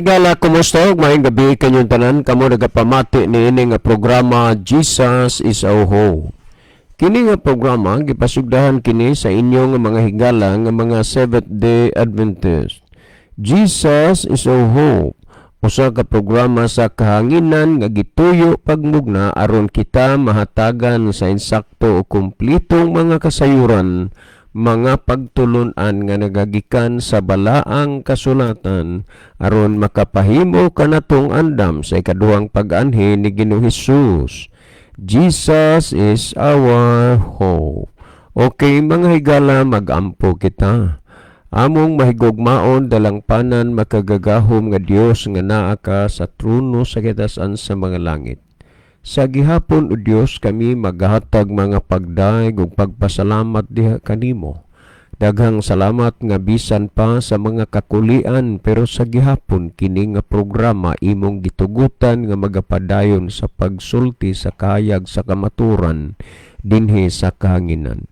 higala, kumusta? Maayong gabi kanyang tanan. Kamo nagapamati ni ini nga programa Jesus is our Hope. Kini nga programa gipasugdahan kini sa inyong mga higala nga mga Seventh-day Adventist. Jesus is our Hope. Usa ka programa sa kahanginan nga gituyo pagmugna aron kita mahatagan sa insakto o kumplitong mga kasayuran, mga pagtulunan nga nagagikan sa balaang kasulatan aron makapahimo kanatong andam sa ikaduhang pag-anhi ni Ginoong Hesus. Jesus is our hope. Okay mga higala, mag-ampo kita. Among mahigugmaon dalang panan makagagahom nga Dios nga naa ka sa trono sa kitasan sa mga langit. Sa gihapon o Dios kami maghatag mga pagdaig ug pagpasalamat diha kanimo. Daghang salamat nga bisan pa sa mga kakulian pero sa gihapon kini nga programa imong gitugutan nga magapadayon sa pagsulti sa kahayag sa kamaturan dinhi sa kahanginan.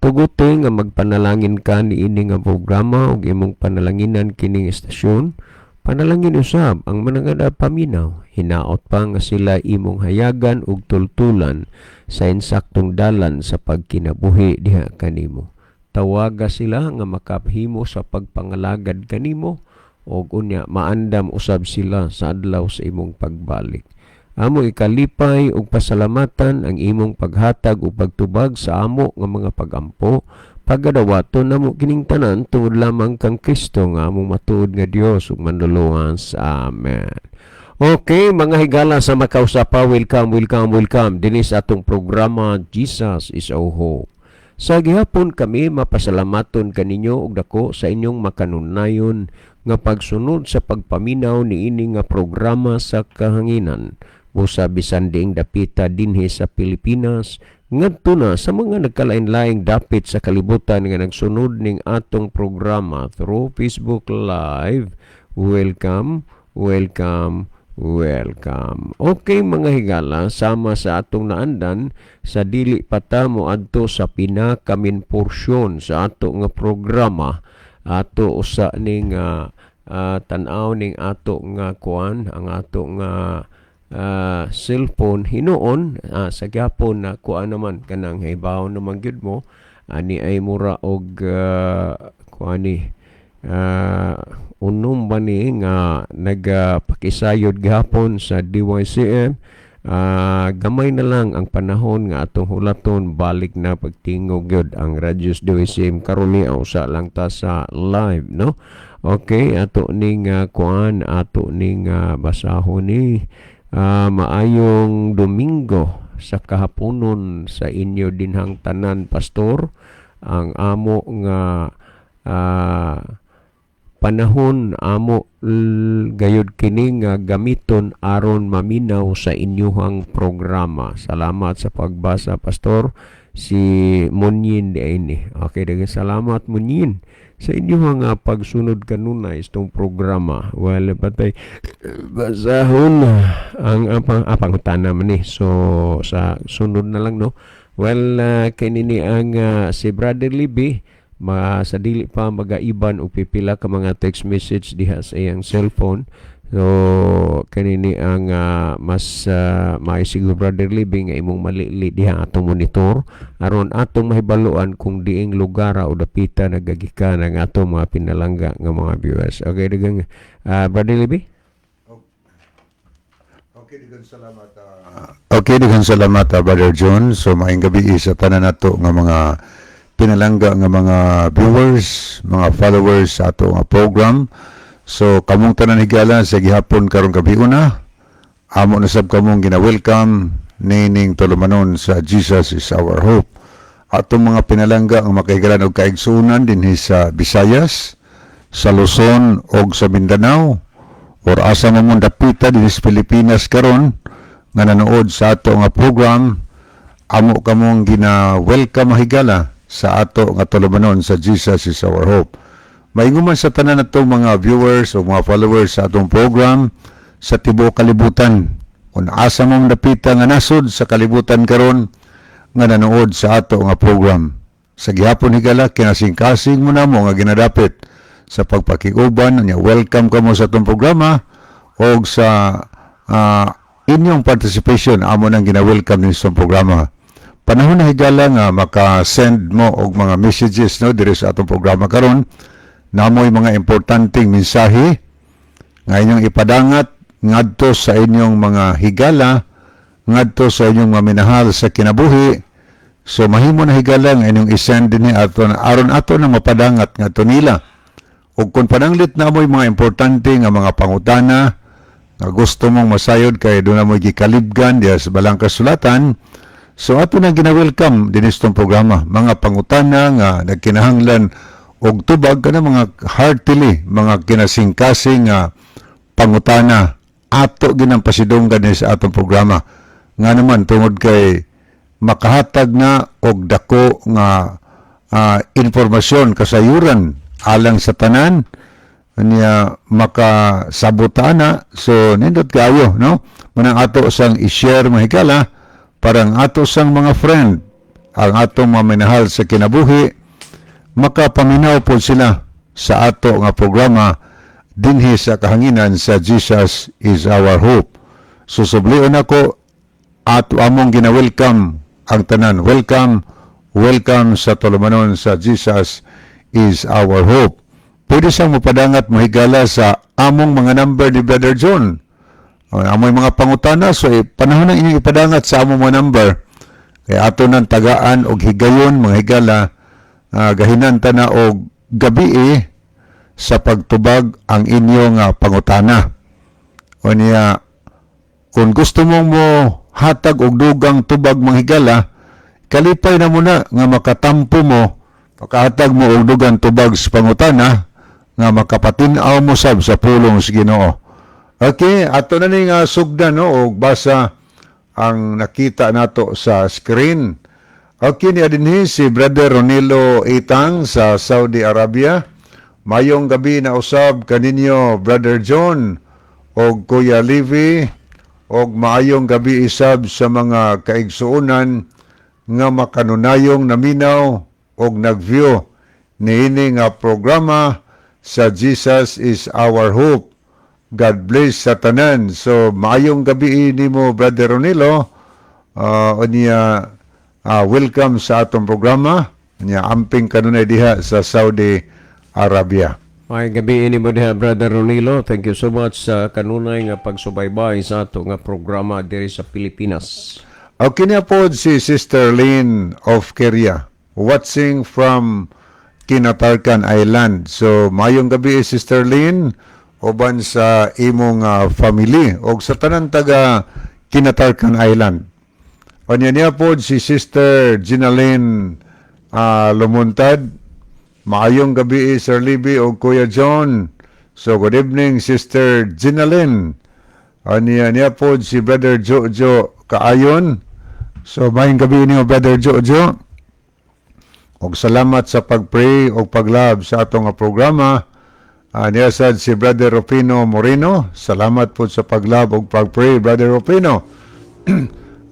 Tuguti nga magpanalangin ka ni ini nga programa ug imong panalanginan kining estasyon. Panalangin usab ang manangada paminaw, hinaot pa nga sila imong hayagan ug tultulan sa insaktong dalan sa pagkinabuhi diha kanimo. Tawaga sila nga makahimo sa pagpangalagad kanimo ug unya maandam usab sila sa adlaw sa imong pagbalik. Amo ikalipay ug pasalamatan ang imong paghatag ug pagtubag sa amo nga mga pagampo. Pagadawaton namo kining tanan tungod lamang kang Kristo nga among matuod nga Dios ug manluluwas. Amen. Okay, mga higala sa makausapa, welcome dinis atong programa Jesus is our Hope. Sa gihapon kami mapasalamaton kaninyo og dako sa inyong makanunayon nga pagsunod sa pagpaminaw ni ini nga programa sa kahanginan. Busa bisan diing dapita dinhi sa Pilipinas, ngadto na sa mga nagkalain-laing dapit sa kalibutan nga nagsunod ning atong programa through Facebook Live. Welcome. Okay mga higala, sama sa atong naandan sa dili patamo adto sa pinakamin porsyon sa ato nga programa. Ato usa ning tan-aw ning ato nga kuan, ang ato nga cellphone hinuon sa gyapon na kuan naman kanang hibaw naman gyud mo ani ay mura og kuani unom ba ni nga nagapakisayod gihapon sa DYCM. Gamay na lang ang panahon nga atong hulaton balik na pagtingog gyud ang Radios DYCM karon ni usa lang ta sa live, no? Okay, ato ning kuan, ato ning basahon ni maayong Domingo sa kahaponon sa inyo dinhang tanan, pastor. Ang amo nga panahon amo gayud kini nga gamiton aron maminaw sa inyong programa. Salamat sa pagbasa, pastor. Si Munyin di ini. Okay, daghang salamat Munyin sa inyong pagsunod kanunay itong programa. Well, patay basahon ang pangutana man ni. So sa sunod na lang, no. Well, kanini ang si Brother Libby sa dili pa magaiban o pipila ka mga text message diha sa iyang cellphone. So kanini ang mas maisiguro Brother Libby nga imong malili diha atong monitor aron atong mahibaluan kung diing lugar o dapita nagagikan ang atong mga pinalangga nga mga viewers. Okay, dagang Brother Libby? Okay, daghang salamat Brother John. So maayong gabi sa tanan nato nga mga pinalangga nga mga viewers, mga followers sa ato nga program. So kamong tanan higala sa gihapon karong gabi una, amo na sab kamong gina-welcome nining tulumanon sa Jesus is our Hope. Atong mga pinalangga ang makahigalan og kaigsuonan dinhi sa Visayas, sa Luzon ug sa Mindanao, or asa man dapita dinhi sa Pilipinas karon nga nanood sa ato nga program. Amo kamong gina-welcome higala sa ato nga tulumanon sa Jesus is our Hope. Mainguman sa tanan natong mga viewers o mga followers sa atong program sa tibuok kalibutan. Kung asa mong dapita nga nasod sa kalibutan karon nga nanood sa ato nga program. Sa gihapon higala kinasing-kasing mo na mo nga ginadapit sa pagpakiguban. Welcome ka mo sa atong programa o sa inyong participation amo nang gina-welcome ni sa programa. Panahon na higala nga maka-send mo og mga messages no diri sa atong programa karon. Namoy mga importanteng mensahe nga inyong ipadangat ngadto sa inyong mga higala, ngadto sa inyong mga minahal sa kinabuhi. So mahimo na higala nga inyong isend dinhi aron ato na mapadangat ngadto nila. Ug kung pananglit na mo'y mga importante nga mga pangutana nga gusto mong masayod kay doon na mo'y gikalibgan diya sa balang kasulatan, so ato na gina-welcome din itong programa. Mga pangutana nga nagkinahanglan og tubag kana mga heartily, mga kinasingkasing pangutana ato ginampasidunggan din sa atong programa. Nga naman tungod kay makahatag na og dako nga informasyon kasayuran alang sa tanan niya makasabutan na, so nindot kayo no manang ato sang i-share mga higala parang ato sang mga friend ang atong mga minahal sa kinabuhi makapaminaw po sila sa ato nga programa dinhi sa kahanginan sa Jesus is our hope. So sublion ako ato among gina-welcome ang tanan. Welcome sa tulumanon sa Jesus is our hope. Pwede siyang mapadangat mahigala sa among mga number ni Brother John. Amoy mga pangutana, so panahon na inyong ipadangat sa among mga number. Kaya ato ng tagaan o higayon, mga higala, gahinanta na o gabi sa pagtubag ang inyong pangutana. O niya, kung gusto mong mo hatag og dugang tubag mga higala, kalipay na muna nga makatampo mo makahatag mo og dugang tubag sa pangutana nga makapatin-aw mo sab sa pulong sa Ginoo. Okay, ato na ning sugdan no og basa ang nakita nato sa screen. Okay, ni adinhi si Brother Ronilo Itang sa Saudi Arabia. Mayong gabi na usab kaninyo Brother John og Kuya Livy og maayong gabi isab sa mga kaigsuonan nga makanunayong naminaw og nag-view niini nga programa sa Jesus is our hope. God bless sa tanan. So maayong gabi nimo Brother Ronilo. Welcome sa atong programa. Niya amping kanunay diha sa Saudi Arabia. May gabi ini mo diha Brother Ronilo. Thank you so much sa kanunay nga pagsubaybay sa ato nga programa diri sa Pilipinas. Okay niya po si Sister Lynn of Keria, watching from Kinatarkan Island. So, mayong gabi Sister Lynn, uban sa imong family, o sa tanan taga Kinatarkan Island. O niya po si Sister Ginaline Lumuntad, maayong gabi Sir Libby o Kuya John. So, good evening Sister Ginaline. O niya po si Brother Jojo Kaayon. So, mayong gabi niyo Brother Jojo. Og salamat sa pag-pray o pag-love sa atong programa. Niyasad si Brother Rufino Moreno. Salamat po sa pag-love o pag-pray, Brother Rufino.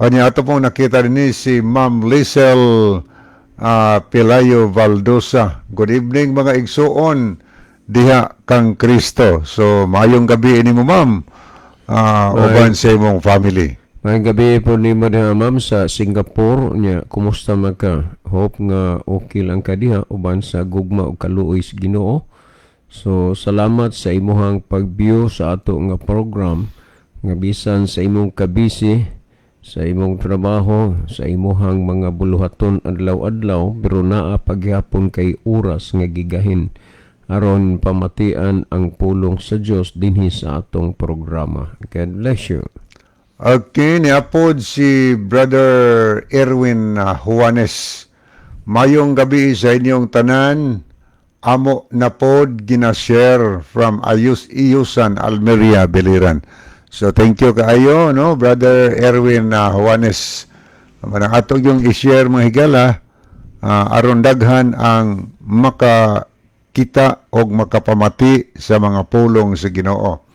Ato pong nakita rin si Ma'am Liesel Pelayo Valdosa. Good evening mga igsuon diha kang Kristo. So, mayong gabi ini mo ma'am. Uban sa imong family. May gabi po ni mo diha ma'am sa Singapore nya kumusta man ka? Hope nga okay lang ka diha uban sa gugma ug kaluoy sa Ginoo. So salamat sa imuhang pag-view sa ato nga program nga bisan sa imong kabisi sa imong trabaho sa imuhang mga buluhaton adlaw-adlaw pero naa paghapon kay oras nga gigahin aron pamatian ang pulong sa Dios dinhi sa atong programa. God bless you. Okay, niapod si Brother Erwin Juanes. Mayong gabi sa inyong tanan. Amo na pod ginashare from Iyusan, Almeria, Biliran. So thank you kaayo, no, Brother Erwin Juanes. Manang ato yung i-share mga higala, aron daghan ang makakita o makapamati sa mga pulong sa Ginoo.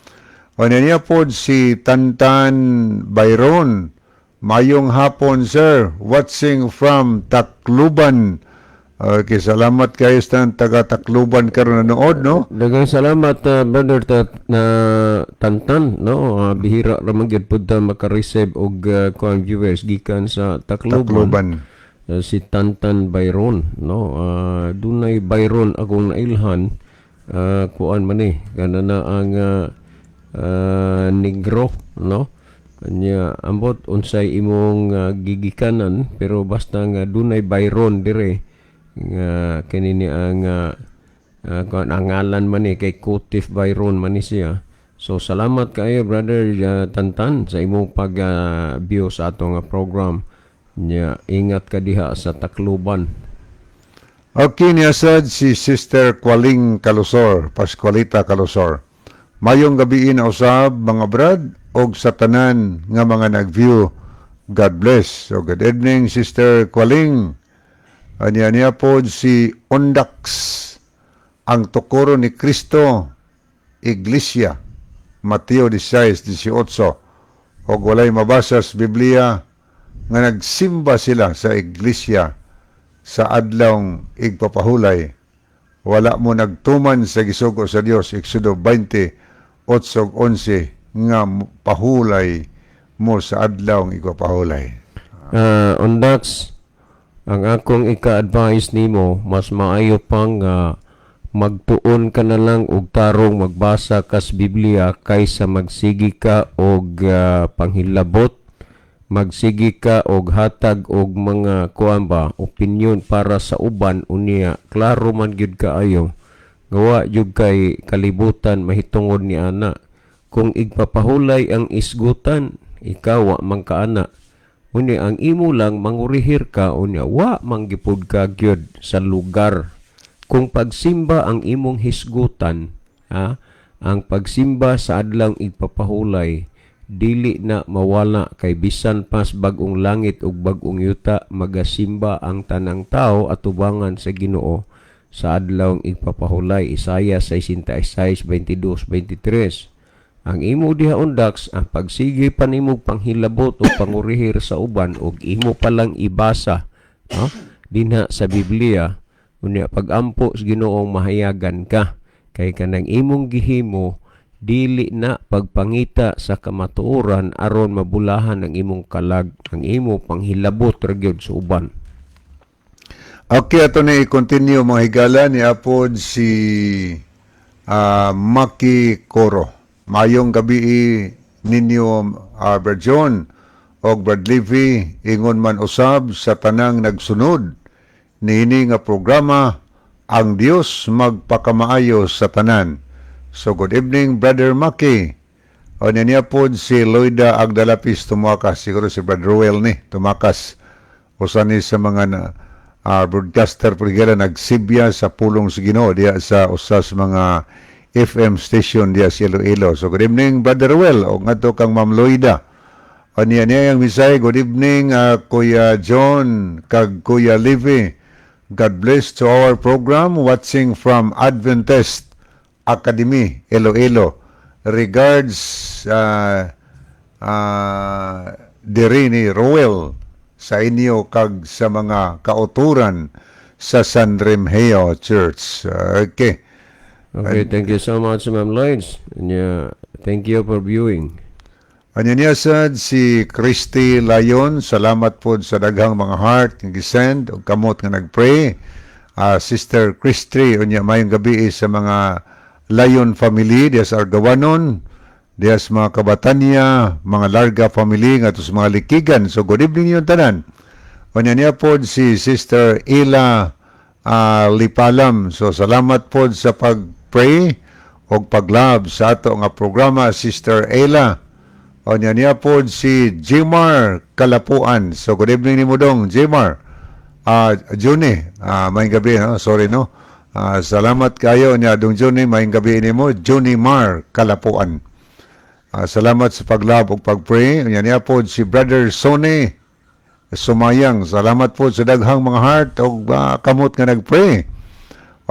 O niya po si Tantan Byron. Mayong hapon, sir. Watching from Tacloban, Okay, salamat kayo sa taga-Tacloban karon nanood, no? Daghang salamat brother na Tantan no. Bihira ra man gyud pud ta maka-receive og kuan viewers gikan sa Tacloban. Tacloban. Si Tantan Byron no. Dunay Byron akong nailhan kuan man ni kana na ang negro no. Anya ambot unsay imong gigikanan pero basta nga dunay Byron dire nga kanini ang kuan ang ngalan man ni kay Kutif Byron man ni siya. So salamat kayo brother Tantan sa imong pag view sa atong program. Nya ingat ka diha sa Tacloban. Okay, niyasad si Sister Kwaling Kalusor, Pascualita Kalusor. Mayong gabi na usab mga brad og sa tanan nga mga nag-view. God bless. So good evening Sister Kwaling. Anya po si Ondax, ang tukuro ni Kristo, Iglesia, Mateo 16:18. Og walay mabasa sa Biblia nga nagsimba sila sa Iglesia sa adlawng igpapahulay. Wala mo nagtuman sa gisugo sa Dios, Exodo 20:8-11 nga pahulay mo sa adlawng igpapahulay. Ondax, ang akong ika-advise nimo mas maayo pang magtuon ka na lang og tarong magbasa kas Biblia kaysa magsigi ka og panghilabot, magsigi ka og hatag og mga kuan ba opinion para sa uban unya klaro man gyud kaayo gawa jud kay kalibutan mahitungod ni ana. Kung igpapahulay ang isgutan ikaw wa man kaana. Unya ang imo lang mangurihir ka unya wa manggipud ka gyud sa lugar. Kung pagsimba ang imong hisgutan, ang pagsimba sa adlang igpapahulay dili na mawala kay bisan pas bag-ong langit ug bag-ong yuta magasimba ang tanang tao atubangan sa Ginoo sa adlawng igpapahulay. Isaiah 66:22-23. Ang imo diha Ondax, ang pagsigi pa nimo panghilabot o pangurihir sa uban og imo palang ibasa dinha sa Biblia unya pagampo sa Ginoong mahayagan ka kay kanang imong gihimo dili na pagpangita sa kamatuoran aron mabulahan ang imong kalag, ang imo panghilabot ra gyud sa uban. Okay, ato na i-continue mga higala ni apod si Maki Coro. Mayong gabi ninyo Brad John o Brad Levy, ingon man usab sa tanang nagsunod niini nga programa ang Dios magpakamaayo sa tanan. So good evening Brother Maki. O niya po si Loida Agdalapis tumakas, siguro si Brad Ruel ni tumakas. Usa ni sa mga broadcaster pagigala nagsibya sa pulong sa Ginoo diya sa usas mga FM station diya sa Iloilo. So good evening Brother Ruel o ngadto kang Ma'am Loida. O niya yang misay, good evening Kuya John kag Kuya Levy. God bless to our program watching from Adventist Academy Iloilo. Regards diri ni Ruel sa inyo kag sa mga kauturan sa San Remigio Church. Okay. Okay, thank you so much Ma'am Lloyds. Thank you for viewing. Anya niya sad si Christy Layon, salamat po sa daghang mga heart nga gisend og kamot nga nagpray. Sister Christy unya mayong gabi sa mga Layon family diya sa Argawanon, diya sa mga Kabatanya, mga Larga family nga sa mga Likigan. So good evening yung tanan. Unya niya po si Sister Ila Lipalam. So salamat po sa pagpray og paglab sa ato nga programa Sister Ila. O niya po si Jimar Kalapuan. So, good evening ni mo dong, Jimar. Juni, maing gabi, no? Sorry, no? Salamat kayo niya dong Juni, maing gabi ni mo, Juni Mar Kalapuan. Salamat sa paglab o pagpray. Niya po si Brother Sonny Sumayang. Salamat po sa daghang mga heart o kamot nga nagpray.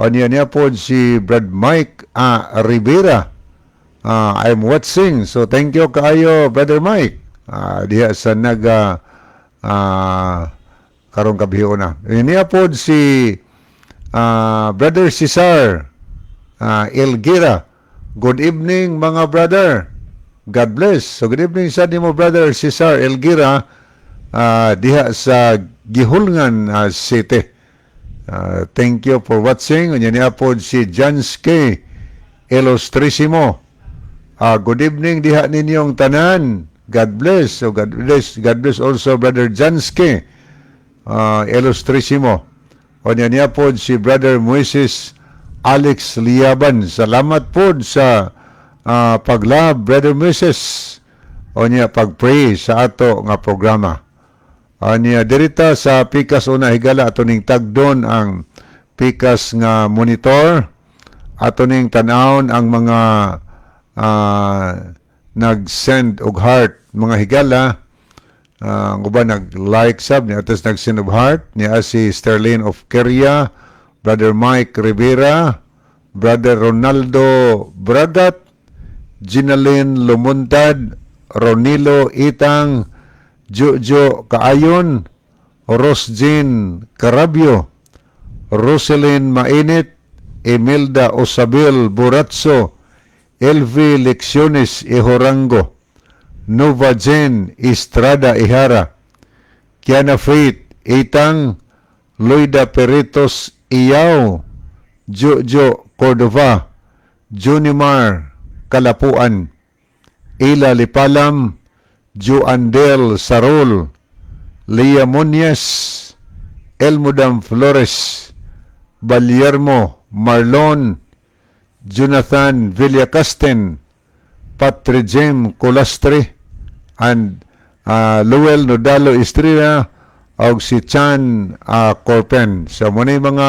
O niya po si Brad Mike Rivera. I'm watching. So, thank you kaayo, Brother Mike. Diya sa karong kabiho na. Niya po si Brother Cesar Elgira. Good evening mga brother. God bless. So good evening sa nimo Brother Cesar Elgira diha sa Gihulngan City. Thank you for watching. Unya niya po si Janske Ilustrisimo. Good evening diha ninyong tanan. God bless. So God bless also Brother Janske Ilustrisimo. Unya niya po si Brother Moises Alex Liaban. Salamat po sa paglab, Brother Moises. Unya pag-pray sa ato nga programa. Unya dirita sa pikas una higala ato ning tagdon ang pikas nga monitor. Ato ning tan-awon ang mga nag-send og heart mga higala. Ang uban nag-like sab niya atas nag-send of heart niya si Sterling of Keria, Brother Mike Rivera, Brother Ronaldo Bragat, Ginalyn Lumuntad, Ronilo Itang, Jojo Kaayon, Rosjean Carabio, Roselyn Mainit, Imelda Osabel Buratso, Elvi Lecciones Ihorango, Nova Jen Estrada Ihara, Kiana Faith Itang, Loida Peritos Iyaw, Jojo Cordova, Junimar Kalapuan, Ila Lipalam, Joandel Sarol, Lia Muñez, Elmudam Flores, Balyermo Marlon, Jonathan Villacasten, Patrijem Colastre, and Luel Nodalo Estrella, og si Chan Corpen. So muna yung mga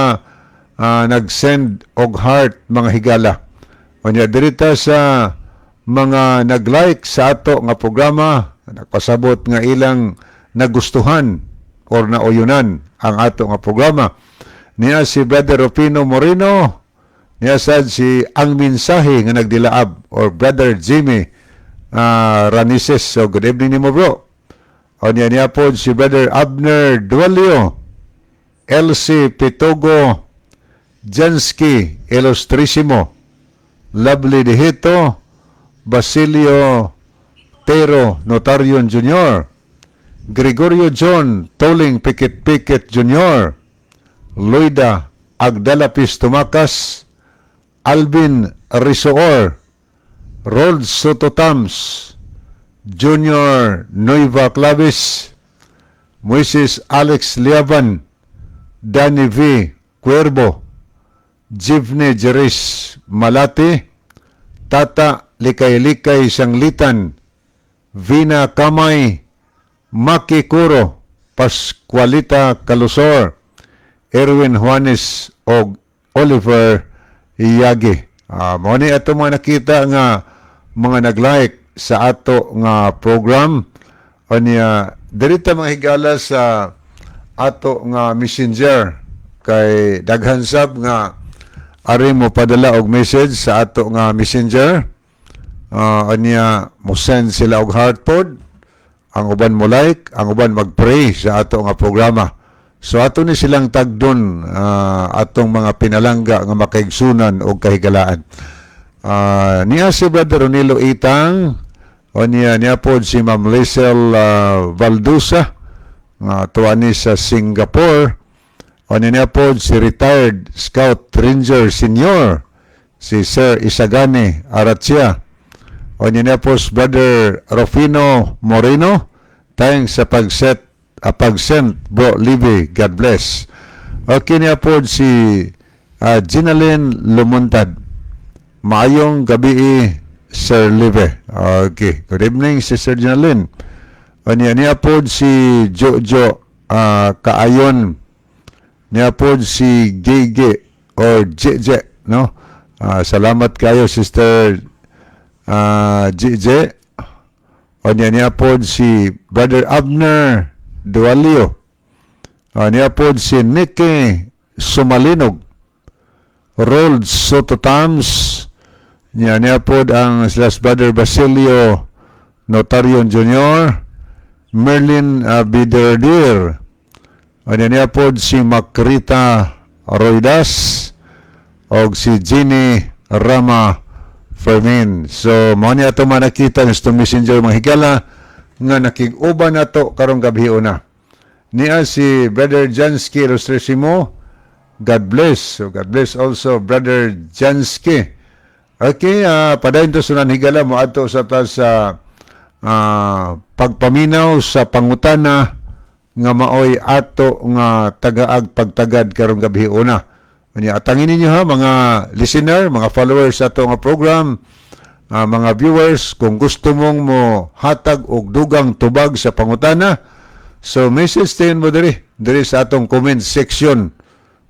nag-send og heart mga higala. Unya dirita sa mga nag-like sa ato nga programa, nakasabot nga ilang nagustuhan or nauyunan ang ato nga programa. Niya si Brother Rufino Moreno, niya sad si Ang Mensahe nga nagdilaab or Brother Jimmy Ranises. So good evening nimo bro. O niya po si Brother Abner Dualio, LC Pitogo, Jansky Ilustrisimo, Lovely Dehito, Basilio Tero Notarion Jr., Gregorio John Toling Pikit Jr., Loida Agdalapis Tumakas, Alvin Risoor, Rod Sototams, Junior Nueva Clavis, Moises Alex Liaban, Danny V. Cuervo, Jivne Jeris Malate, Tata Likay Sanglitan, Vina Kamay, Maki Kuro, Pascualita Calusor, Erwin Juanes o Oliver Iyagi. Mo ni ato mga nakita nga mga nag-like sa ato nga program. O niya, dirita mga higala sa ato nga messenger kay daghan sab nga ari mo padala og message sa ato nga messenger. O niya, mo send sila og heart pod. Ang uban mo like, ang uban mag-pray sa ato nga programa. So ato ni silang tagdon atong mga pinalangga nga makaigsunan o kahigalaan. Niya si Brother Ronilo Itang, o niya po si Ma'am Lisel Valdusa, tuwa ni sa Singapore, o niya po si retired Scout Ranger Senior, si Sir Isagane Aratia, o niya po si Brother Rufino Moreno, tayong sa pag-send bro Libby, God bless. Okay niya po si Ginalyn Lumuntad. Maayong gabi Sir Libby. Okay, good evening si Sir Ginalyn. Niya po si Jojo Kaayon. Niya po si Gege or Jeje, no? Salamat kayo Sister Jeje. Niya po si Brother Abner Dualio. Niya po si Nicky Sumalinog, Rold Sototams, niya po ang slash Brother Basilio Notarion Jr., Merlin Biderdir, niya po si Makrita Roidas o si Jenny Rama Fermin. So, mo niya ito manakita ng itong messenger mga higala nga nakig-uban na to karong gabi una. Niya si Brother Jansky Rostresimo. God bless. So, God bless also Brother Jansky. Okay, padayon to sunan higala mo ato sa ta sa pagpaminaw sa pangutana nga maoy ato nga tagaag pagtagad karong gabi una. Atangin ninyo ha, mga listener, mga followers sa ato nga program, mga viewers, kung gusto mong mo hatag og dugang tubag sa pangutana, so message tayo mo diri sa atong comment section.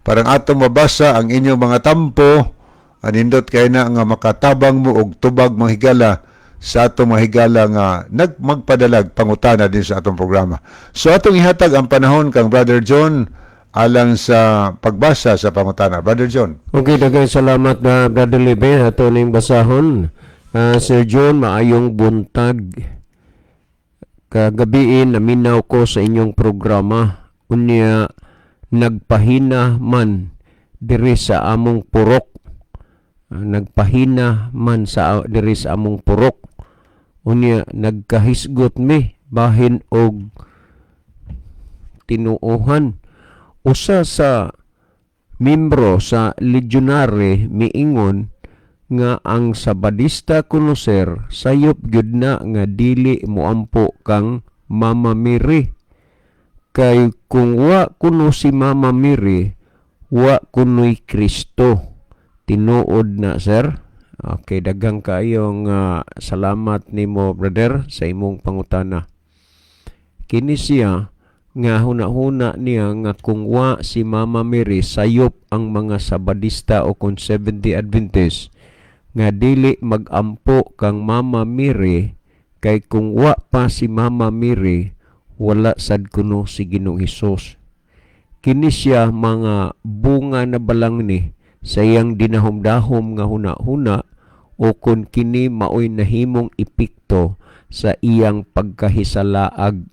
Parang atong mabasa ang inyong mga tampo, anindot kayo na nga makatabang mo og tubag mga higala sa atong mga higala nga magpadalag pangutana din sa atong programa. So atong ihatag ang panahon kang Brother John alang sa pagbasa sa pangutana. Brother John. Okay, daghang salamat na Brother Libe. Ato ning basahon. Sir John, maayong buntag. Kagabiin, naminaw ko sa inyong programa. Unya, nagpahina man diri sa among purok. Nagpahina man diri sa among purok. Unya, nagkahisgot mi bahin og tinuohan. Usa sa membro sa legionary miingon nga ang Sabadista Conocer sayop gyud na nga dili moampo kang Mama Mary. Kay kung wa kuno si Mama Mary, wa kuno'y Kristo. Tinuod na, sir. Okay, daghang kaayong salamat nimo, brother, sa imong pangutana. Kini siya nga huna-huna niya nga kung wa si Mama Mary sayop ang mga Sabadista o kung Seventh-day Adventist nga dili magampo kang Mama Mary kay kung wa pa si Mama Mary wala sad kuno si Ginoong Hesus. Kini siya mga bunga na balang ni sa iyang dinahom-dahom nga huna-huna o kung kini maoy nahimong epekto sa iyang pagkahisalaag.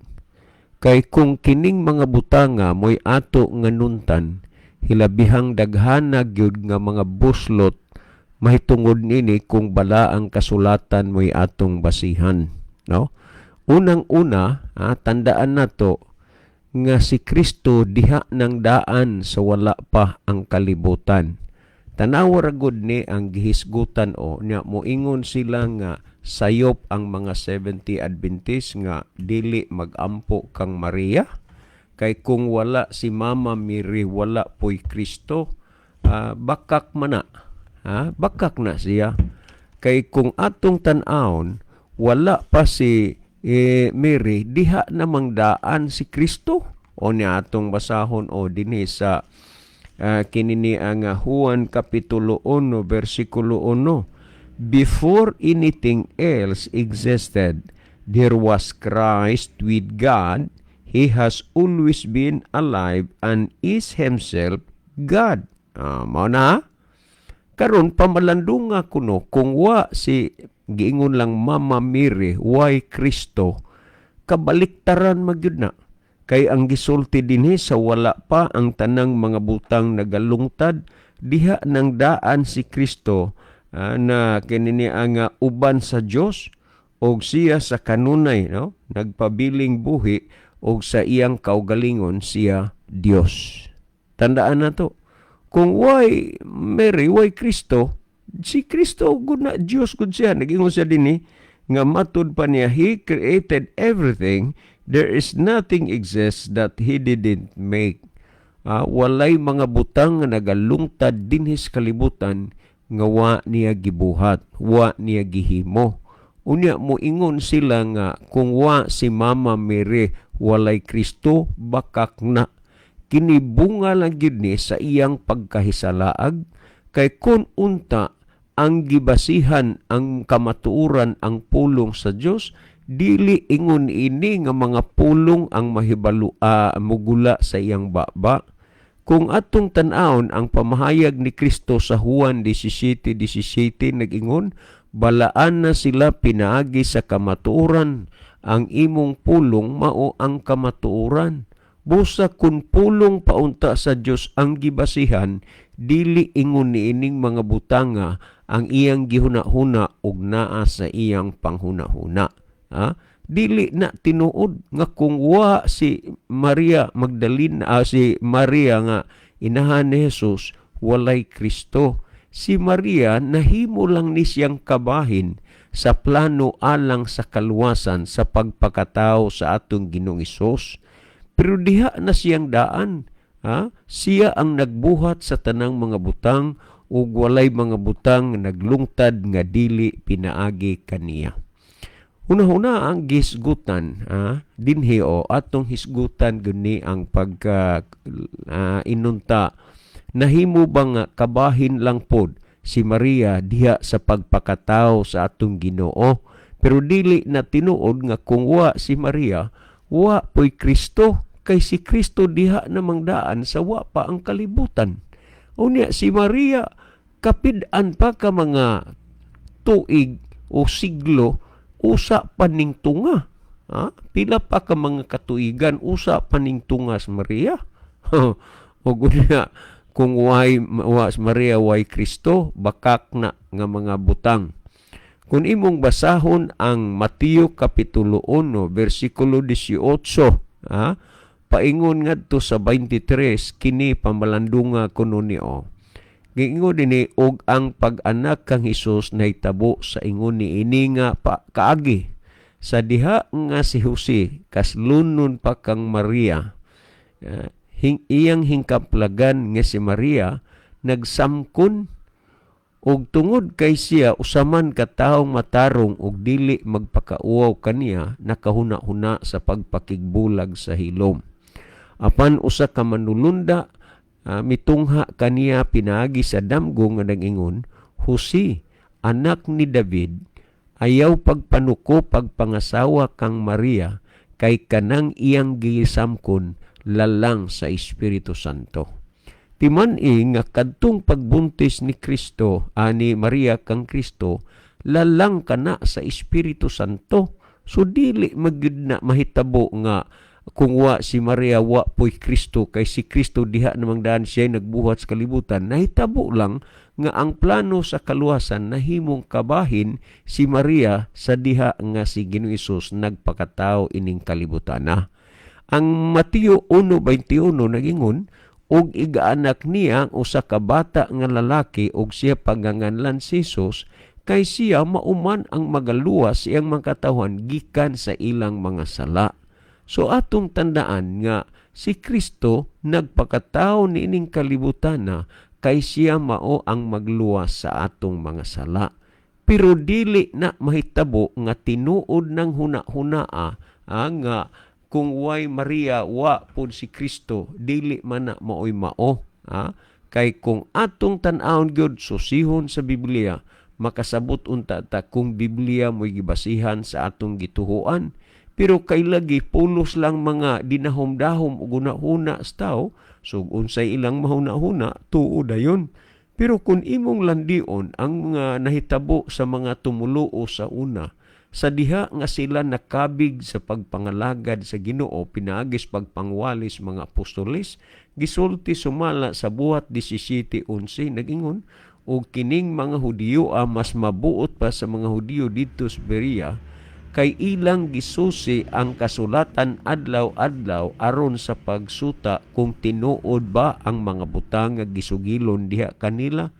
Kay kung kining mga butanga mo'y ato nga nuntan, hilabihang daghana gyud nga mga buslot, mahitungod nini kung bala ang kasulatan mo'y atong basihan. No? Unang-una, tandaan nato nga si Kristo diha ng daan sa wala pa ang kalibutan. Tanawa ragod ni ang gihisgutan o nya moingon sila nga sayop ang mga 70 Adventist nga dili magampo kang Maria. Kay kung wala si Mama Mary, wala po'y Kristo, bakak man na. Bakak na siya. Kay kung atong tan-aon, wala pa si Mary, diha namang daan si Kristo. O niya atong basahon o dinhi sa kinini ang Juan Kapitulo 1, versikulo 1. Before anything else existed, there was Christ with God. He has always been alive and is himself God. Mao na. Karon pamalandunga kuno kung wa si giingon lang Mama Mary, why Kristo, kabaliktaran magyud na. Kay ang gisulti dinhi sa wala pa ang tanang mga butang nagalungtad, diha nang daan si Kristo na kinini ang uban sa Dios og siya sa kanunay, no? Nagpabiling buhi og sa iyang kaugalingon siya Dios. Tandaan na to. Kung why Mary, why Kristo, si Kristo gud na Dios gud siya. Nagingon siya dinhi nga matud pa niya, He created everything. There is nothing exists that He didn't make. Walay mga butang nga nagalungtad dinhis kalibutan nga wa niya gibuhat, wa niya gihimo. Unya moingon sila nga kung wa si Mama Mary, walay Kristo, bakak na. Kini bunga lang gyud ni sa iyang pagkahisalaag. Kay kun unta ang gibasihan ang kamatuoran ang pulong sa Dios, dili ingon ini nga mga pulong ang mahibalo mugula sa iyang baba. Kung atong tan-awon ang pamahayag ni Kristo sa Juan 17:17 nag-ingon, balaan na sila pinaagi sa kamatuoran, ang imong pulong mao ang kamatuoran. Busa kun pulong paunta sa Dios ang gibasihan, dili ingon niining mga butanga ang iyang gihuna-huna ug naa sa iyang panghuna-huna. Ha? Dili na tinuod nga kung wa si Maria Magdalena, si Maria nga inahan ni Jesus, walay Kristo. Si Maria nahimo lang ni siyang kabahin sa plano alang sa kaluwasan sa pagpakatao sa atong Ginoong Hesus. Pero diha na siyang daan. Ha? Siya ang nagbuhat sa tanang mga butang ug walay mga butang naglungtad nga dili pinaagi kaniya. Una-una ang gisgutan, dinhi o atong hisgutan gani ang pagka inunta. Nahimo ba nga kabahin lang pod si Maria diha sa pagpakatao sa atong Ginoo? Pero dili na tinuod nga kung wa si Maria, wa po'y Kristo, kay si Kristo diha namang daan sa wa pa ang kalibutan. Unya si Maria kapid-an pa ka mga tuig o siglo usa paning tunga. Pila pa ka mga katuigan usa paning tunga si Maria. O gunya kung wa si Maria way Kristo, bakak na nga mga butang. Kung imong basahon ang Mateo Kapitulo 1, versikulo 18, paingon ngadto sa 23, kini pamalandunga kuno niyo. Giingon dinhi og ang pag-anak kang Hesus nahitabo sa ingon niini nga kaagi sa diha nga si Jose kaslunon pa kang Maria. Iyang hingkaplagan nga si Maria nagsamkon og tungod kay siya usaman ka taong matarong og dili magpakauaw kaniya nakahuna-huna sa pagpakigbulag sa hilom. Apan usa ka manulunda mitungha kaniya pinaagi sa damgo nga nag-ingon, Jose, anak ni David, ayaw pagpanuko pagpangasawa kang Maria kay kanang iyang gisamkon lalang sa Espiritu Santo. Timan-i nga kadtong pagbuntis ni Kristo, ani Maria kang Kristo, lalang kana sa Espiritu Santo. So dili magyud na mahitabo nga kung wa si Maria wa po'y Kristo, kay si Kristo diha namang daan siya nagbuhat sa kalibutan. Nahitabo lang nga ang plano sa kaluwasan nahimong kabahin si Maria sa diha nga si Ginoong Hesus nagpakatao ining kalibutan na. Ang Mateo 1:21 nagingon, og igaanak niya usa ka bata nga lalaki og siya paganganlan si Jesus, kay siya mauman ang magaluwas iyang mga katawhan gikan sa ilang mga sala. So atong tandaan nga si Kristo nagpakatao niining kalibutan na kay siya mao ang magluwas sa atong mga sala. Pero dili na mahitabo nga tinuod ng huna-hunaa nga kung way Maria wa pud si Kristo, dili man na maoy mao. Kay kung atong tan-awon gyud susihon sa Biblia, makasabot unta ta kung Biblia mo'y gibasihan sa atong gituhuan. Pero kay lagi pulos lang mga dinahom-dahom ug hunahuna sa tao, so unsay ilang mahuna-huna tuo dayon. Pero kung imong landion ang mga nahitabo sa mga tumuluo sa una, sa diha nga sila nakabig sa pagpangalagad sa Ginoo, pinaagis pagpangwalis mga apostoles, gisulti sumala sa buhat 17:11 nagingon, og kining mga Hudiyo mas mabuot pa sa mga Hudiyo dito sa Berea, kay ilang gisusi ang kasulatan adlaw-adlaw aron sa pagsuta kung tinuod ba ang mga butang nga gisugilon diha kanila.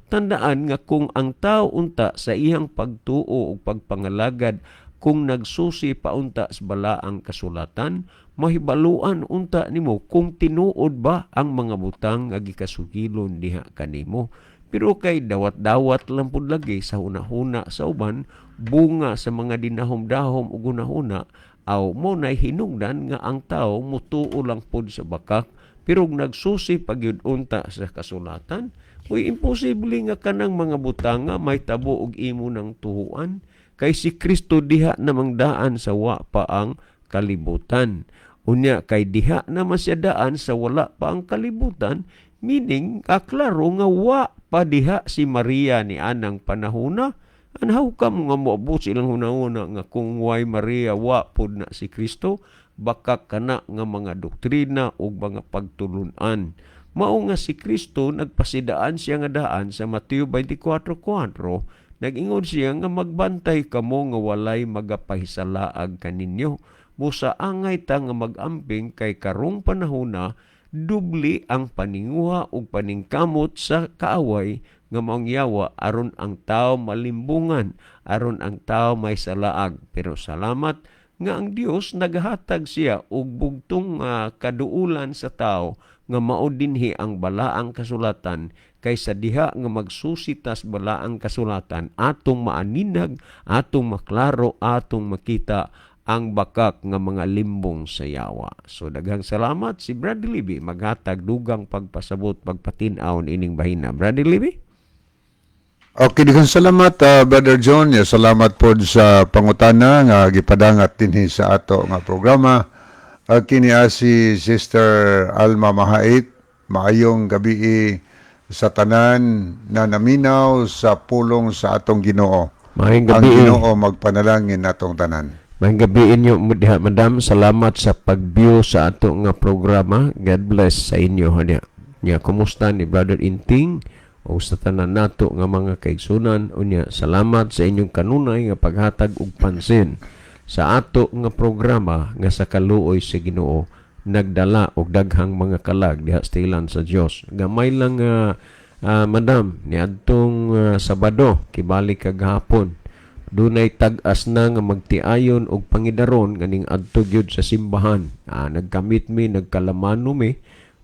Tandaan nga kung ang tao unta sa iyang pagtuo o pagpangalagad kung nagsusi paunta sa balaang kasulatan, mahibaluan unta nimo kung tinuod ba ang mga butang nga gikasugilon diha kanimo. Pero kay dawat-dawat lang pud lagi sa hunahuna sa uban, bunga sa mga dinahom-dahom ug hunahuna, aw mo nay hinungdan nga ang tao mutuo lang pud sa bakak, pero nagsusi pagyud unta sa kasulatan, imposible nga kanang mga butanga may tabo og imo ng tuhuan, kay si Kristo diha namang daan sa wa pa ang kalibutan. Unya kay diha naman siya daan sa wala pa ang kalibutan, meaning klaro nga wa pa diha si Maria ni anang panahona. Anhaw ka mo nga moabot silang hunahuna nga kung way Maria wa pud na si Kristo, baka kana nga mga doktrina o mga pagtulunan. Mao nga si Kristo nagpasidaan siya nga daan sa Mateo 24:4. Nag-ingon siya nga magbantay kamo nga walay magapahisalaag kaninyo. Busa angay ta nga mag-amping kay karong panahona dubli ang paninguha ug paningkamot sa kaaway nga maong yawa aron ang tao malimbungan, aron ang tao may salaag. Pero salamat nga ang Dios nagahatag siya og bugtong kaduulan sa tao nga mao dinhi ang balaang kasulatan kaysa diha nga magsusitas balaang kasulatan atong maaninag, atong maklaro, atong makita ang bakak nga mga limbong sa yawa. So daghang salamat si Brother Libby maghatag dugang pagpasabot pagpatinaw ining bahina. Brother Libby? Okay, daghang salamat Brother John. Salamat po sa pangutana nga gipadangat dinhi sa ato nga programa. Kini si Sister Alma Mahait. Maayong gabi sa tanan na naminaw sa pulong sa atong Ginoo. Maayong Ang gabi. Ginoo magpanalangin natong tanan. Maayong gabi inyo diha, Madam. Salamat sa pag-view sa ato nga programa. God bless sa inyo. Nya kumusta ni Brother Inting o sa tanan nato nga mga kaigsunan. Unya salamat sa inyong kanunay nga paghatag og pansin sa ato nga programa nga sa kaluoy sa Ginoo nagdala og daghang mga kalag diha sa tilan sa Dios. Gamay lang Madam niadtong Sabado kibalik kagahapon dunay tag-as na nga magtiayon og pangidaron ganing adto gyud sa simbahan. Nagkamit mi, nagkalamano mi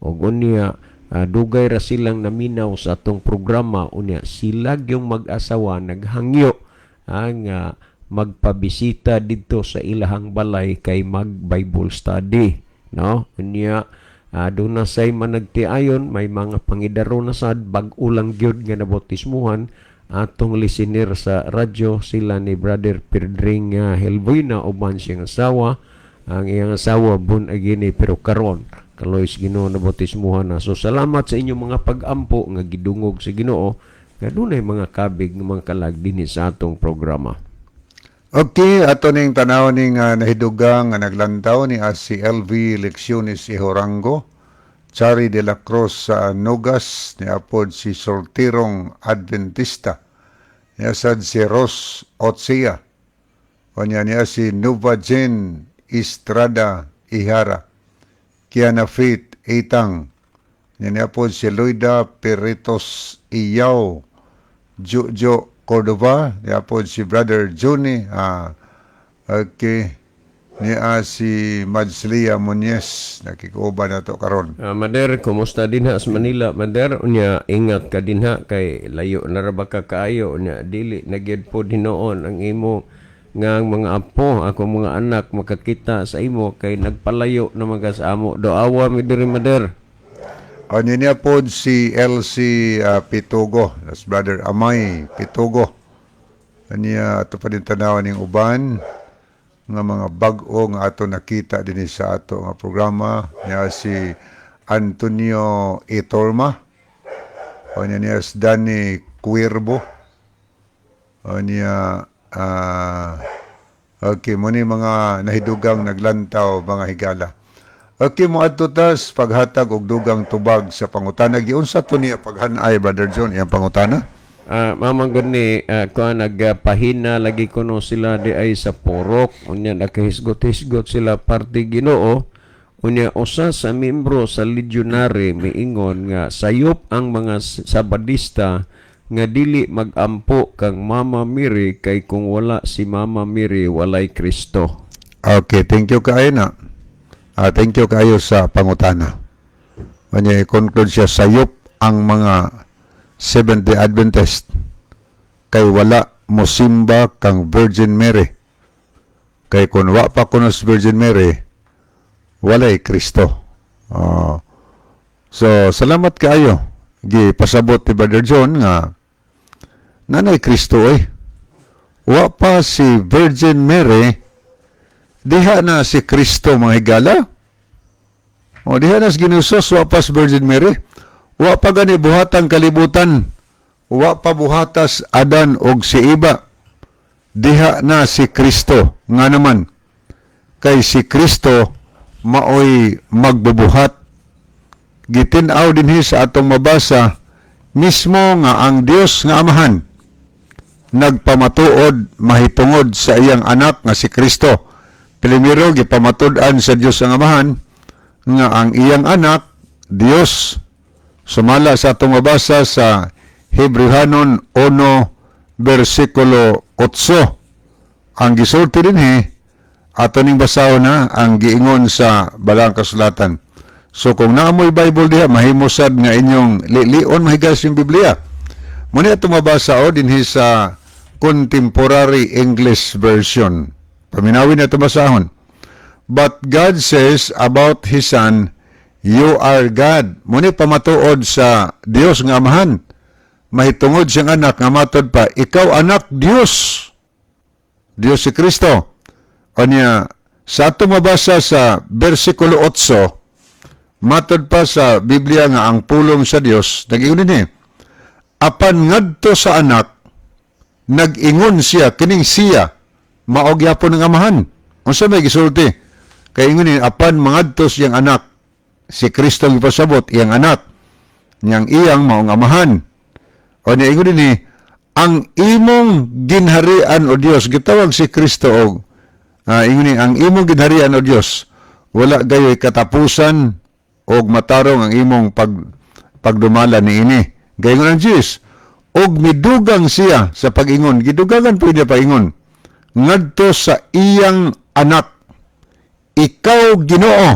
og unya dugay ra silang naminaw sa atong programa. Unya sila yung mag-asawa naghangyo nga magpabisita dito sa ilahang balay kay mag-Bible study, no? Unya doon na say managtiayon, may mga pangidaro na sad bag-o lang gyud nga nabautismuhan atong listener sa radyo, sila ni Brother Pedring Helvoyna uban siyang asawa. Ang iyang asawa bun agini pero karon kaloy sa Ginoo nabautismuhan na. So salamat sa inyong mga pag-ampo nga gidungog sa Ginoo nga dunay mga kabig nga mga kalag dinhi sa atong programa. Okay, ato ning tanaw ning nahidugang nga naglantaw ni si LV Lecciones Ihorango, Chari de la Cruz sa Nogas, ni apod si Solterong Adventista, niya sad si Ros Otsia, o niya si Nuvajen Estrada Ihara, Kiana Faith Itang, niya apod si Loida Peritos Iyaw, Jojo Cordova, niya po si Brother Johnny, okay, niya si Madslia Muñez, nakikuba na to karon. Mader, kumusta din ha sa Manila? Mader, unya ingat ka din ha kay layo na ra ba ka kaayo unya dili nagyud po dinoon ang imo nga mga apo, ako mga anak makakita sa imo kay nagpalayo na mga sa amo. Doawa mi diri Mader. Ano niya po si LC Pitugo, that's Brother Amay Pitugo. Niya ato pa din tanawan ng uban nga mga bag-o nga ato nakita din sa ato nga programa. Niya si Antonio Itorma. O niya si Danny Cuervo. O niya okay, muna mga nahidugang naglantaw mga higala. Okay, mo adto tas paghatag og dugang tubag sa pangutana. Giunsa to niya paghanay, Brother John, iyang pangutana? Mamang gani, nagpahina lagi ko no sila di ay sa porok. Unya nakahisgot-hisgot sila parte Ginoo. Unya usa sa membro sa legionary miingon nga sayop ang mga Sabadista nga dili magampo kang Mama Mary kay kung wala si Mama Mary walay Kristo. Okay, thank you kayo na. Thank you kayo sa pangutana. Kanya i-conclude siya, sayop ang mga Seventh-day Adventist kay wala mosimba kang Virgin Mary. Kay kung wa pa kunos Virgin Mary, walay Kristo. So, salamat kayo. Gipasabot ni Brother John nga nanay Kristo wa pa si Virgin Mary, diha na si Kristo mga higala. O diha na si Ginusos, wa pa si Virgin Mary. Wa pa gani buhatang kalibutan. Wa pa buhatas Adan og si Iba. Diha na si Kristo. Nga naman, kay si Kristo maoy magbubuhat. Gitinaw dinhi sa atong mabasa mismo nga ang Dios nga Amahan nagpamatuod mahitungod sa iyang anak nga si Kristo. Primero gipamatud-an sa Dios ang Amahan nga ang iyang anak Dios. Sumala sa atong mabasa sa Hebrehanon 1 versikulo 8. Ang gisulti dinhi ato ning basahon na ang giingon sa Balang Kasulatan. So kung naamoy Bible diha, mahimosad nga inyong lion mahigas yung Biblia. Muna ito mabasa o dinhi sa Contemporary English Version. Paminawin na ito basahon. But God says about His Son, you are God. Muna pamatuod sa Dios nga Amahan. Mahitungod siyang anak nga matod pa, ikaw anak Dios. Dios si Kristo. O niya, sa ito mabasa sa versikulo 8, matod pa sa Biblia nga ang pulong sa Dios, nag-ingon din apan ngadto sa anak, nag-ingon siya, kining siya, maog yapon ng Amahan. Unsa may gisulti? Kaya ingon apan mangadto siyang anak, si Kristo ang ipasabot, iyang anak, niyang iyang maong Amahan. O niya ingon din ang imong ginharian o Dios, gitawag si Kristo og ingon ang imong ginharian o Dios, wala gayoy katapusan og matarong ang imong pagdumala niini. Gayon ang Diyos. Og midugang siya sa pag-ingon. Gidugangan pwede paingon. Ngadto sa iyang anak. Ikaw Ginoo.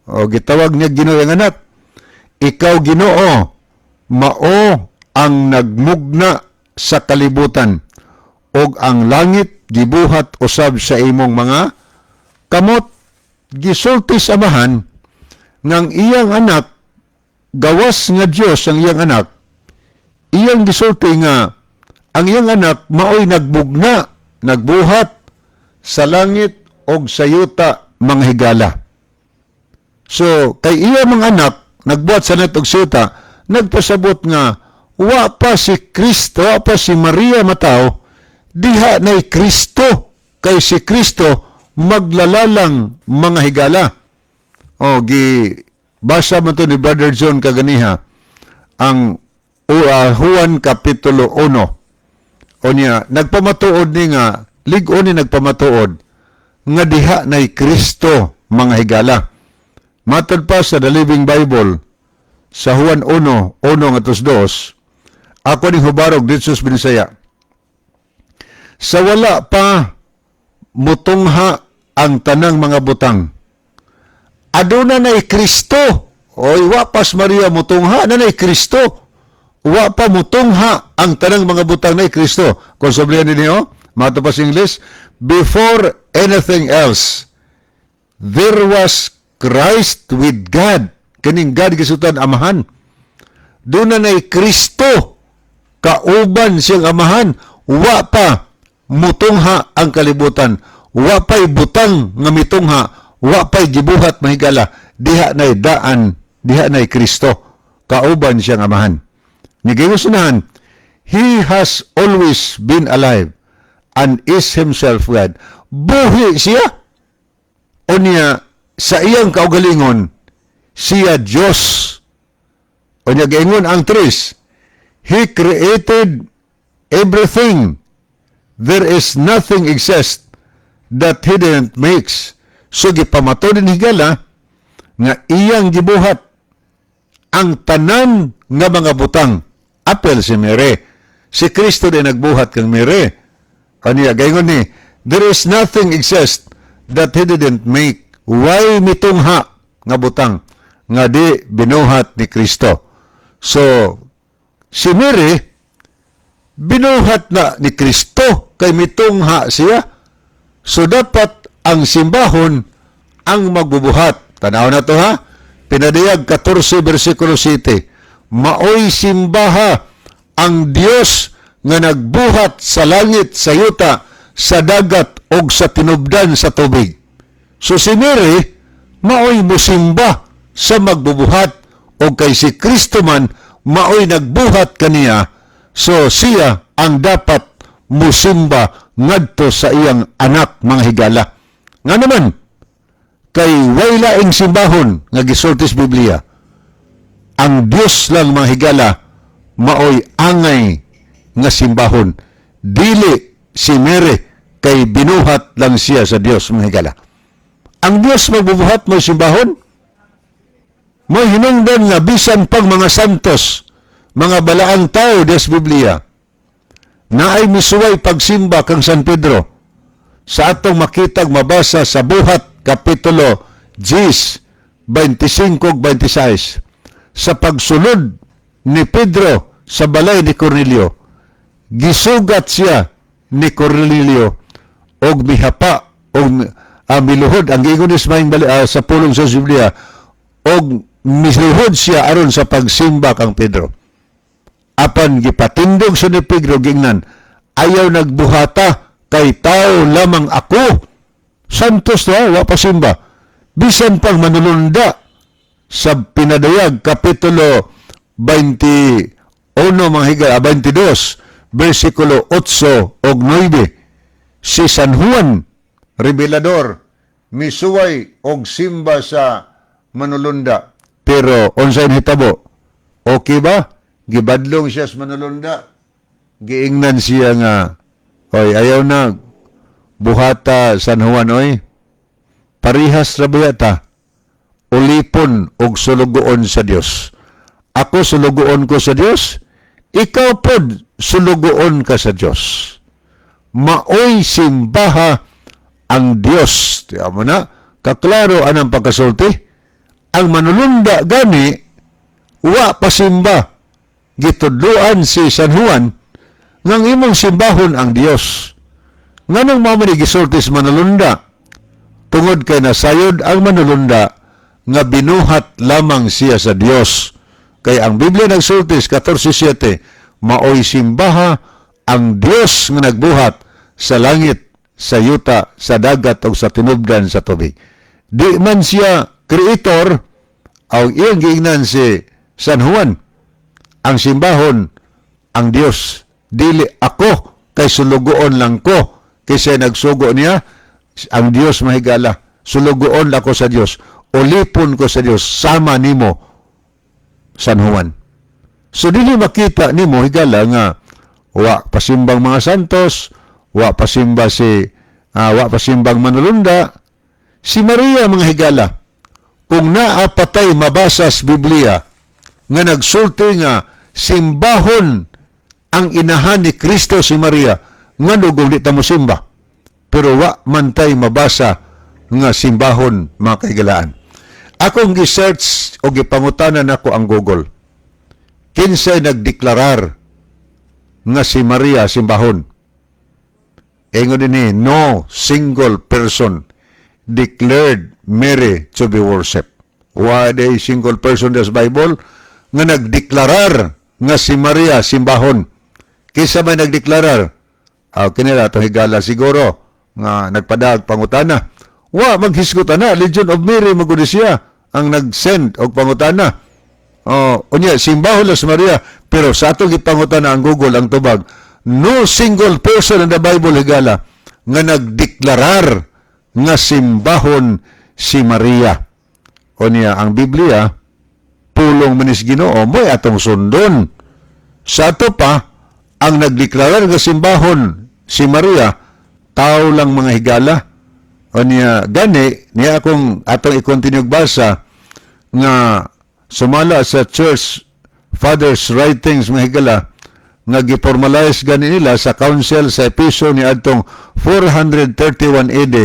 O gitawag niya Ginoo ang anak. Ikaw Ginoo. Mao ang nagmugna sa kalibutan. Og ang langit gibuhat usab sa imong mga kamot. Gisulti sa Amahan ng iyang anak, gawas nga Diyos ang iyang anak, iyang gisulti nga ang iyang anak maoy nagbugna, nagbuhat sa langit o sa yuta mga higala. So, kay iyang mga anak, nagbuhat sa langit o sa yuta, nagpasabot nga, wa pa si Kristo, wa pa si Maria Matao, diha na'y Kristo, kay si Kristo maglalalang mga higala. O, basa mo to ni Brother John kaganiha, ang Juan Kapitulo 1. O niya, nagpamatuod ni nga, ligon ni nagpamatuod, nga diha na'y Kristo mga higala. Matod pa sa The Living Bible, sa Juan 1, 1-2, ako ni hubarog dito sa Binisaya. Sa wala pa mutungha ang tanang mga butang, aduna na'y Kristo. Oy, wa pas Maria mutungha na na'y Kristo. Wa pa mutungha ang tanang mga butang na'y Kristo. Kung sabihin ninyo, mato pa sa English, before anything else, there was Christ with God. Kaning God gisutan Amahan. Doon na na'y Kristo. Kauban siyang Amahan. Wa pa mutungha ang kalibutan. Wa pa'y butang nga mitungha. Wa pa'y gibuhat mahigala. Diha na'y daan. Diha na'y Kristo. Kauban siyang Amahan. Nigayusunahan, He has always been alive and is Himself God. Buhi siya. O niya, sa iyang kaugalingon, siya Diyos. O niya, gaingon ang tris, He created everything. There is nothing exist that He didn't make. So, gipamato din higala nga iyang gibuhat ang tanan nga mga butang. Apel si Mere. Si Kristo din nagbuhat kang Mere. Kaniya, gayon ni, there is nothing exist that He didn't make. Why mitungha nga butang nga di binuhat ni Kristo? So, si Mere, binuhat na ni Kristo kay mitungha siya. So, dapat ang simbahon ang magbubuhat. Tanaw na to ha? Pinadayag 14 versikulo 7. Maoy simbaha ang Dios nga nagbuhat sa langit, sa yuta, sa dagat, o sa tinubdan sa tubig. So si Mary, maoy musimba sa magbubuhat, o kay si Kristo man, maoy nagbuhat kaniya. So siya ang dapat musimba ngadto sa iyang anak mga higala. Nga naman, kay way laing simbahon nga gisulti sa Biblia. Ang Dios lang mga higala maoy angay nga simbahon. Dili si Mary kay binuhat lang siya sa Dios mga higala. Ang Dios magbubuhat mo simbahon. Mo hinungdan nga bisan pang mga santos, mga balaang tao des Biblia na ay misuway pagsimba kang San Pedro sa atong makitag mabasa sa Buhat Kapitulo 10, 25-26 sa pagsulod ni Pedro sa balay ni Cornelio, gisugat siya ni Cornelio og mihapa og miluhod ang gigonis maing sa pulong sa Biblia og miluhod siya aron sa pagsimba kang Pedro. Apan gipatindog sa ni Pedro gingnan, ayaw nagbuhata kay tao lamang ako. Santos na, wa pa simba. Bisan pang manulunda sa Pinadayag, Kapitulo 21, mga higala, 22, versikulo 8 o 9, si San Juan, Revelador, misuway og simba sa manulunda. Pero, unsay hitabo? Okay ba? Gibadlong siya sa manulunda. Giingnan siya nga, oy, ayaw na, buhata San Juan, oy. Parihas ra buyata, ulipon og sulugoon sa Dios. Ako sulugoon ko sa Dios, ikaw pod sulugoon ka sa Dios. Maoy simbaha ang Dios. Tiyan mo na, kaklaro anang pagkasulti. Ang manulunda gani, wa pasimba. Gitudluan si San Juan, nang imong simbahon ang Dios. Nganong mamani gisulti sa manulunda, tungod kay nasayod ang manulunda, nga binuhat lamang siya sa Dios. Kay ang Biblia nagsulti sa 14:7, maoy simbaha ang Dios nga nagbuhat sa langit, sa yuta, sa dagat o sa tinubdan sa tubig. Di man siya creator, o iyang giingnan si San Juan, ang simbahon ang Dios. Dili ako kay sulugoon lang ko kasi nagsugo niya ang Dios mahigala. Sulugoon ako sa Dios. Ulipon ko sa Dios sama nimo San Juan. So dili makita nimo higala nga wa pasimbang mga santos, wa pasimbang manulunda. Si Maria mga higala, kung naapatay mabasa sa Biblia nga nagsulti nga simbahon ang inahan ni Kristo si Maria, nga nugong di ta mo simba. Pero wa man tay mabasa nga simbahon mga kaigalaan. Akong gi-search o gipangutanan ako ang Google. Kinsay nagdeklarar nga si Maria simbahon? Ingon din no single person declared Mary to be worshipped. Why a single person in the Bible nga nagdeklarar nga si Maria simbahon? Kisa may nagdeklarar? Kinila itong higala siguro nga nagpadag pangutana. Wa maghisgot na, Legion of Mary magudi siya ang nag-send og pangutana. Unya simbahon la si Maria, pero sa atong gipangutana ang Google ang tubag, no single person in the Bible higala nga nagdeklarar nga simbahon si Maria. Unya ang Biblia pulong manis Ginoo mo'y atong sundon. Sa ato pa ang nagdeklarar nga simbahon si Maria, tao lang mga higala. O niya, gani, niya akong atong i-continue basa nga sumala sa Church Fathers Writings mga higala nga giformalize gani nila sa council sa episo ni adtong 431 AD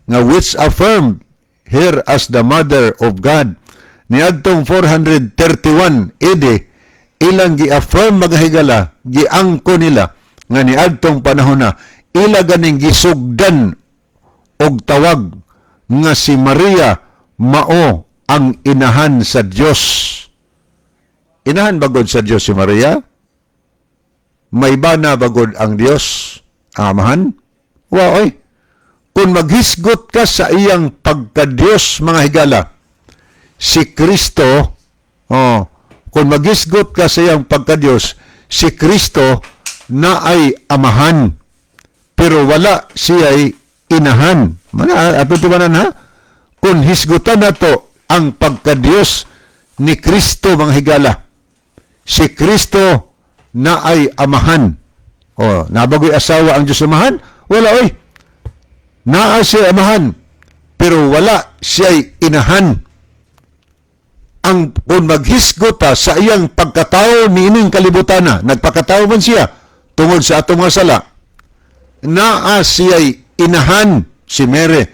nga which affirmed her as the Mother of God. Ni adtong 431 AD ilang gi-affirm mga higala, giangko nila nga ni adtong panahon na ila ganing gisugdan og tawag nga si Maria mao ang inahan sa Dios. Inahan bagod sa Dios si Maria? May bana bagod ang Dios ang amahan? Wa oy. Kung maghisgot ka sa iyang pagka-Dios mga higala, si Kristo, kung maghisgot ka sa iyang pagka-Dios, si Kristo na ay amahan, pero wala siya ay inahan. Ato tibanan ha? kung hisgutan nato ang pagka-Diyos ni Kristo mga higala. Si Kristo na ay amahan. O, nabagoy asawa ang Diyos amahan? Wala, oy. Naa siya amahan, pero wala siya'y inahan. Ang kung maghisgot sa iyang pagkatao ni ining kalibutana, nagpakatao man siya tungod sa atong mga sala. Naa siya'y inahan si Mary,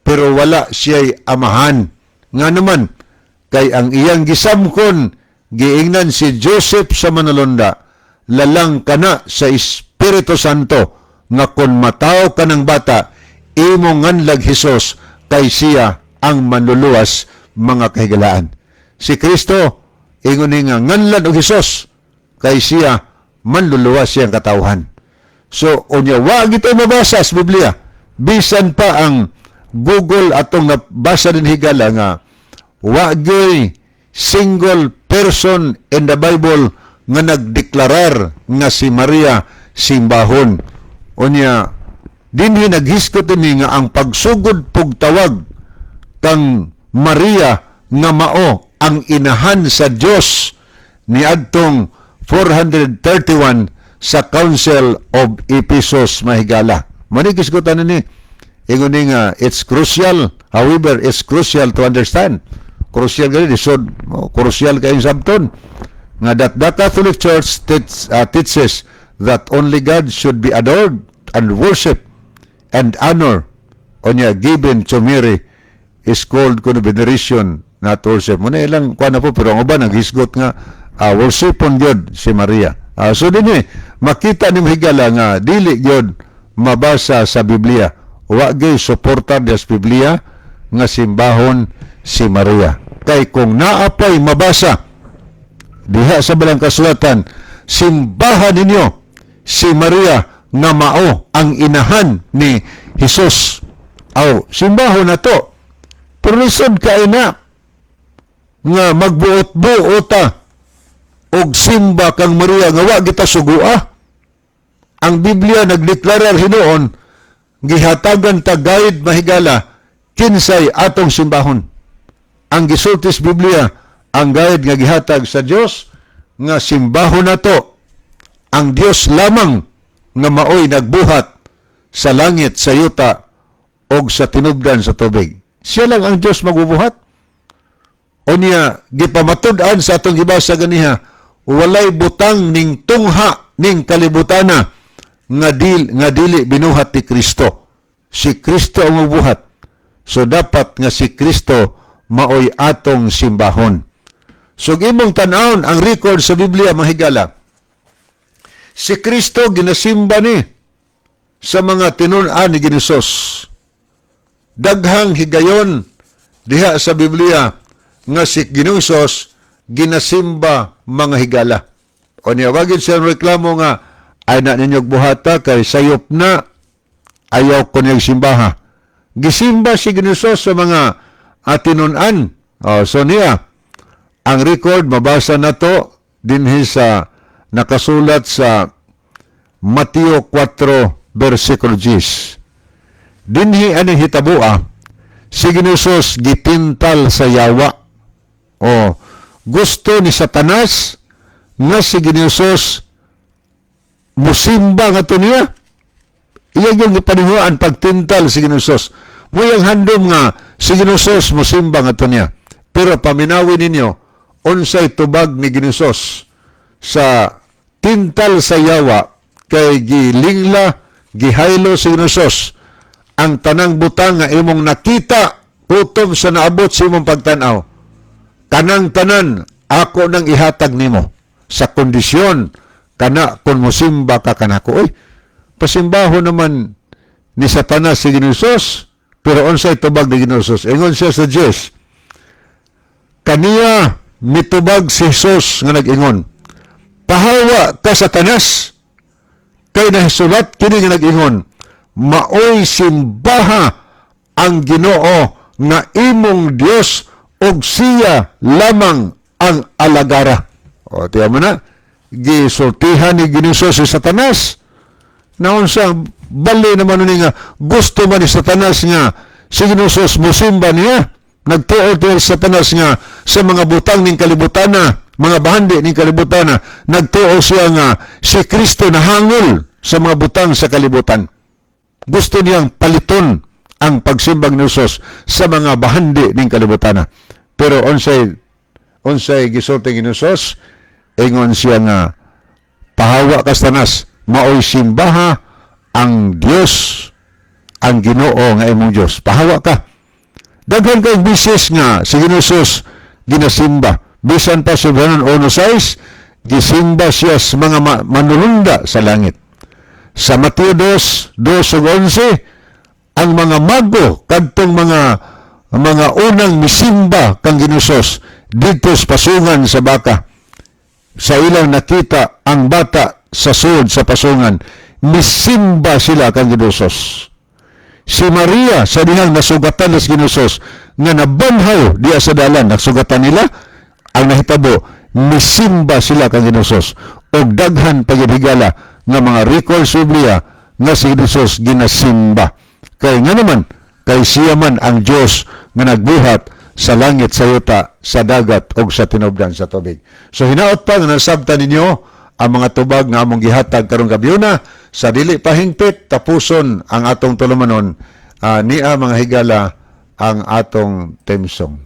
pero wala siya'y amahan. Nga naman, kay ang iyang gisamkon, giingnan si Joseph sa manalonda, lalang kana sa Espiritu Santo, nga kung matao ka ng bata, imo nganlag Hesus, kay siya ang manluluwas mga kahigalaan. Si Kristo, ingon ni nga nganlan og Hesus, kay siya manluluwas siyang katawhan. So, unya, wag ito mabasa sa Biblia. Bisan pa ang Google atong nabasa din higala nga, wagyoy single person in the Bible nga nagdeklarar nga si Maria simbahon. Unya, dinhi naghiskot ni nga ang pagsugod pug tawag kang Maria nga mao ang inahan sa Dios ni adtong 431 sa Council of Ephesus mahigala. Manigisgotan ni ingon ni nga it's crucial, however it's crucial to understand. Crucial gani lisod, crucial kay sabton nga that the Catholic Church teaches that only God should be adored and worshiped and honor onya given to Mary is called kuno veneration, not worship. Muna ilang kuan na po, pero ang uban naghisgot nga worship on God si Maria. So din makita ni mahigala nga dili gyud mabasa sa Biblia. Wa gyud suportar sa Biblia nga simbahon si Maria. Kay kung naapay mabasa diha sa balang kasulatan, simbahan ninyo si Maria nga mao ang inahan ni Hesus. Simbahon na to. Pero lisod ka ina nga magbuot-buota og simba kang Maria nga wa kita sugua. Ang Biblia nagdeklarar hinuon gihatagan ta guide mahigala kinsay atong simbahon. Ang gisultis Biblia ang guide nga gihatag sa Dios nga simbahon nato ang Dios lamang nga maoy nagbuhat sa langit, sa yuta og sa tinubdan sa tubig. Siya lang ang Dios magbubuhat. Unya gipamatud-an sa atong gibasa ganiha, walay butang ning tungha ning kalibutana nga dili binuhat ni Kristo. Si Kristo ang magbuhat. So dapat nga si Kristo maoy atong simbahon. So imong tan-awon ang record sa Biblia mahigala. Si Kristo ginasimba ni sa mga tinun-an ni Hesus. Daghang higayon diha sa Biblia nga si Hesus ginasimba mga higala. O niya wagin siya reklamo nga ay na ninyog buhata kay sayop na ayaw ko niyang simbaha. Gisimba si Hesus sa mga tinun-an. So niya ang record mabasa na to dinhi sa nakasulat sa Mateo 4 versikulo 10. Dinhi ani hitabua si Hesus gipintal sa yawa. Gusto ni Satanas nga si Hesus musimba nga to niya. Iyang yung ipanihuan pagtintal si Hesus. Muyang handom nga si Hesus musimba nga to niya. Pero paminawi ninyo unsay tubag ni Hesus sa tintal sa yawa kay gilingla gihaylo si Hesus ang tanang butang nga imong nakita kutob sa naabot sa imong pagtan-aw. Kanang tanan ako nang ihatag nimo sa kondisyon kana kun mosimba ka kanako. Oy, pasimbaho naman ni Satanas si Hesus, pero unsay tubag ni Hesus? Ingon siya sa Diyos. Kaniya mitubag si Hesus nga nag-ingon, pahawa ka Satanas, kay nahisulat kini nga nag-ingon, maoy simbaha ang Ginoo nga imong Dios og siya lamang ang alagara. Tiyan mo na, gisultihan ni Hesus si Satanas. Naon sa bali naman ni nga gusto man ni Satanas nga si Hesus musimba niya. Nagtuo to Satanas nga sa mga butang ning kalibutan na, mga bahandi ning kalibutan na, nagtuo siya nga si Kristo na hangol sa mga butang sa kalibutan. Gusto niyang paliton ang pagsimbag ni Jesus sa mga bahandi ning kalibutan na. Pero unsay gisulti ni Jesus, ingon siya nga pahawa ka Satanas, maoy simbaha ang Dios, ang Ginoo nga imong Dios. Pahawa ka. Daghan kay bisis nga si Jesus ginasimba. Bisan pa sa Juan 1:6, gisimba siya sa mga manulunda sa langit. Sa Mateo 2:11, ang mga mago kadtong mga unang misimba kang Ginosos dito sa pasungan sa baka. Sa ilang nakita ang bata sa sud sa pasungan, misimba sila kang Ginosos. Si Maria sa dihang nasugatan nas Ginosos nga nabanhaw diya sa dalan, nasugatan nila ang nahitabo, misimba sila kang Ginosos og daghan paghigala nga mga records sa Biblia nga si Ginosos ginasimba. Kay nga naman kay siya man ang Dios nga nagbuhat sa langit, sa yuta, sa dagat ug sa tinubdan sa tubig. So hinaot pa nga nasabtan ninyo ang mga tubag nga among gihatag karong gabyuna sa dili pahingpit tapuson ang atong tulumanon, niya mga higala ang atong temsong.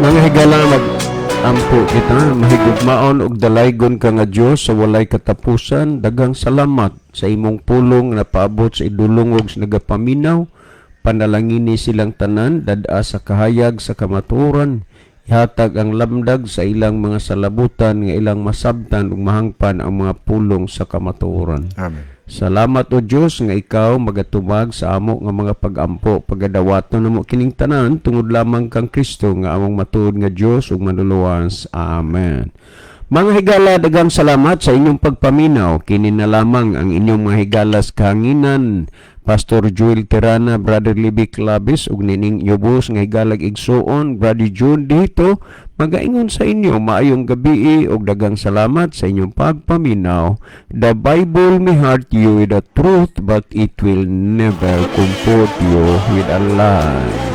Mga higala, mag-ampo kita, mahigugmaon og dalaygon ka nga Dios sa walay katapusan. Daghang salamat sa imong pulong na paabot sa idulongog sa nagapaminaw. Panalangini silang tanan, dada sa kahayag sa kamatuoran. Ihatag ang lamdag sa ilang mga salabutan nga ilang masabtan ug mahangpan ang mga pulong sa kamatuoran. Amen. Salamat o Dios nga ikaw magatumag sa amo nga mga pag-ampo, pagadawaton namo kining tanan tungod lamang kang Kristo nga among matuod nga Dios ug manluluwas. Amen. Mga higala, daghang salamat sa inyong pagpaminaw. Kini na lamang ang inyong mga higalas kahanginan. Pastor Joel Terana, Brother Libby Clavis, ug nining Yobos nga higalag igsuon, Brother June dito, magaingon sa inyo, maayong gabi ug daghang salamat sa inyong pagpaminaw. The Bible may hurt you with the truth, but it will never comfort you with a lie.